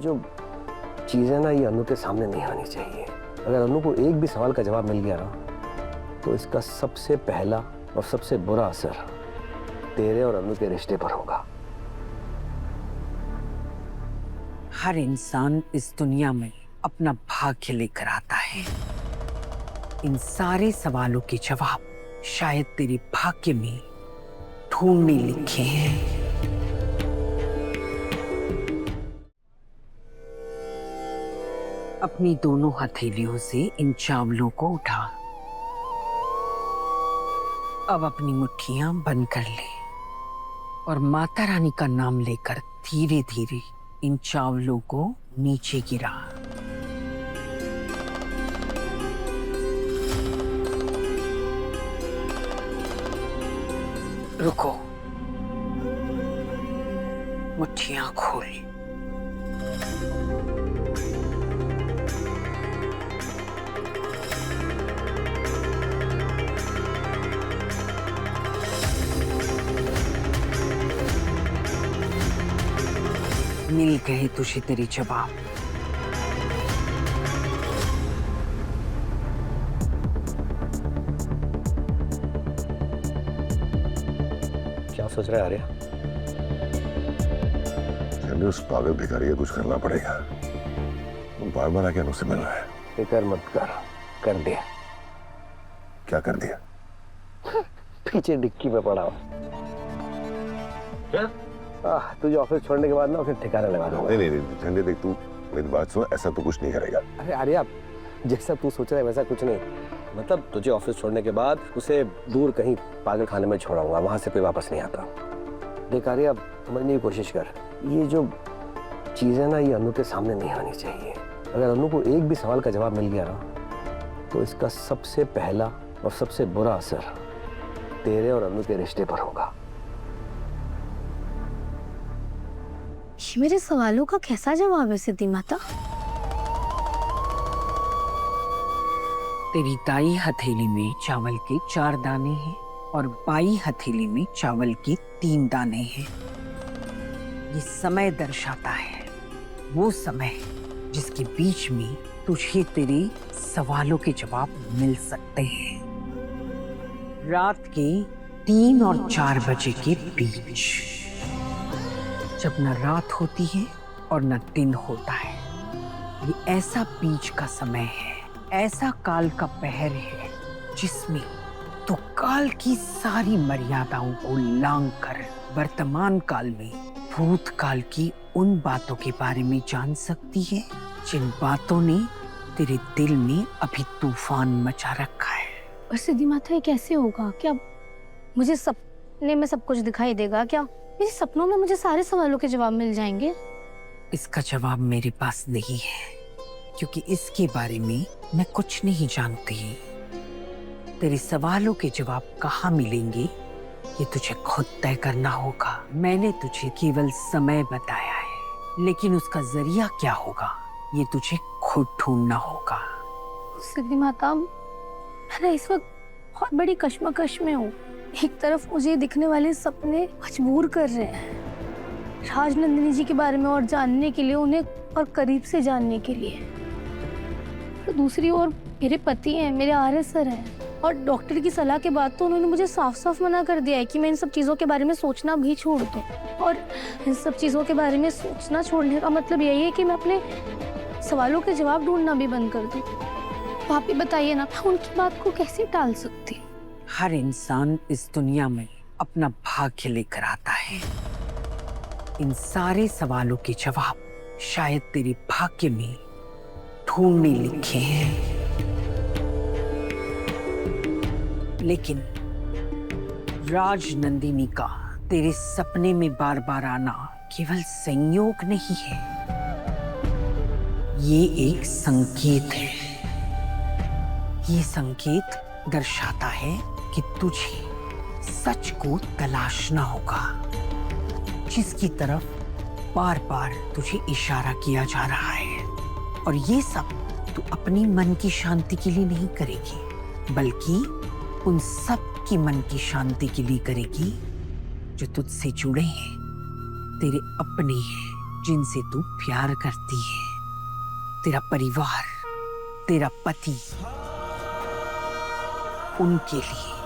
जो चीजें ना ये अनु के सामने नहीं आनी चाहिए। अगर अनु को एक भी सवाल का जवाब मिल गया ना तो इसका सबसे पहला और सबसे बुरा असर तेरे और अनु के रिश्ते पर होगा। हर इंसान इस दुनिया में अपना भाग्य लेकर आता है। इन सारे सवालों के जवाब शायद तेरे भाग्य में ढूंढने लिखे हैं। अपनी दोनों हथेलियों से इन चावलों को उठा। अब अपनी मुट्ठियां बंद कर ले और माता रानी का नाम लेकर धीरे धीरे इन चावलों को नीचे गिरा। रुको, मुट्ठियां खोल। मिल गए तुझे तेरे जवाब। क्या सोच रहा है आर्या? उस पागल भिखारी का कुछ करना पड़ेगा। वो बार बार आके मुझसे मिल रहा है। फिक्र मत कर दिया। क्या कर दिया? पीछे डिक्की में पड़ा हो। तुझे ऑफिस छोड़ने के बाद ना फिर ठिकाना लगा दूंगा। नहीं झंडे देख, तू मेरी बात सुन, ऐसा तो कुछ नहीं करेगा। अरे आर्या, जैसा तू सोच रहा है वैसा कुछ नहीं। मतलब तुझे ऑफिस छोड़ने के बाद उसे दूर कहीं पागल खाने में छोड़ाऊंगा, वहां से कोई वापस नहीं आता। देख आर्या, समझने की कोशिश कर। ये जो चीजें ना ये अनु के सामने नहीं आनी चाहिए। अगर अनु को एक भी सवाल का जवाब मिल गया ना तो इसका सबसे पहला और सबसे बुरा असर तेरे और अनु के रिश्ते पर होगा। ये मेरे सवालों का कैसा जवाब है सिद्धि माता? तेरी दाई हथेली में चावल के 4 दाने हैं और बाई हथेली में चावल के 3 दाने हैं। ये समय दर्शाता है, वो समय जिसके बीच में तुझे तेरे सवालों के जवाब मिल सकते हैं। रात के 3 और 4 बजे के बीच, जब न रात होती है और न दिन होता है। ये ऐसा बीच का समय है, ऐसा काल का पहर है जिसमें तो काल की सारी मर्यादाओं को लांघ कर वर्तमान काल में भूतकाल की उन बातों के बारे में जान सकती है जिन बातों ने तेरे दिल में अभी तूफान मचा रखा है। और सिद्धि माता, ये कैसे होगा? क्या मुझे सपने में सब कुछ दिखाई देगा? क्या मेरे सपनों में मुझे सारे सवालों के जवाब मिल जाएंगे? इसका जवाब मेरे पास नहीं है, क्योंकि इसके बारे में मैं कुछ नहीं जानती। तेरे सवालों के जवाब कहाँ मिलेंगे ये तुझे खुद तय करना होगा। मैंने तुझे केवल समय बताया है, लेकिन उसका जरिया क्या होगा ये तुझे खुद ढूंढना होगा। सिद्धि माता, मैं ना इस वक्त बहुत बड़ी कश्मकश में हूँ। एक तरफ मुझे दिखने वाले सपने मजबूर कर रहे हैं राजनंदिनी जी के बारे में और जानने के लिए, उन्हें और करीब से जानने के लिए। तो दूसरी ओर मेरे पति हैं, मेरे आर्य सर हैं, और डॉक्टर की सलाह के बाद तो उन्होंने मुझे साफ साफ मना कर दिया है कि मैं इन सब चीज़ों के बारे में सोचना भी छोड़ दूँ। और इन सब चीज़ों के बारे में सोचना छोड़ने का मतलब यही है कि मैं अपने सवालों के जवाब ढूंढना भी बंद कर दूँ। तो आप ही बताइए ना, मैं उनकी बात को कैसे टाल सकती हूँ? हर इंसान इस दुनिया में अपना भाग्य लेकर आता है। इन सारे सवालों के जवाब शायद तेरे भाग्य में ढूंढने लिखे हैं। लेकिन राजनंदिनी का तेरे सपने में बार बार आना केवल संयोग नहीं है, ये एक संकेत है। ये संकेत दर्शाता है कि तुझे सच को तलाशना होगा, जिसकी तरफ बार बार तुझे इशारा किया जा रहा है। और ये सब तू अपनी मन की शांति के लिए नहीं करेगी, बल्कि उन सब की मन की शांति के लिए करेगी जो तुझसे जुड़े हैं, तेरे अपने हैं, जिनसे तू प्यार करती है, तेरा परिवार, तेरा पति, उनके लिए।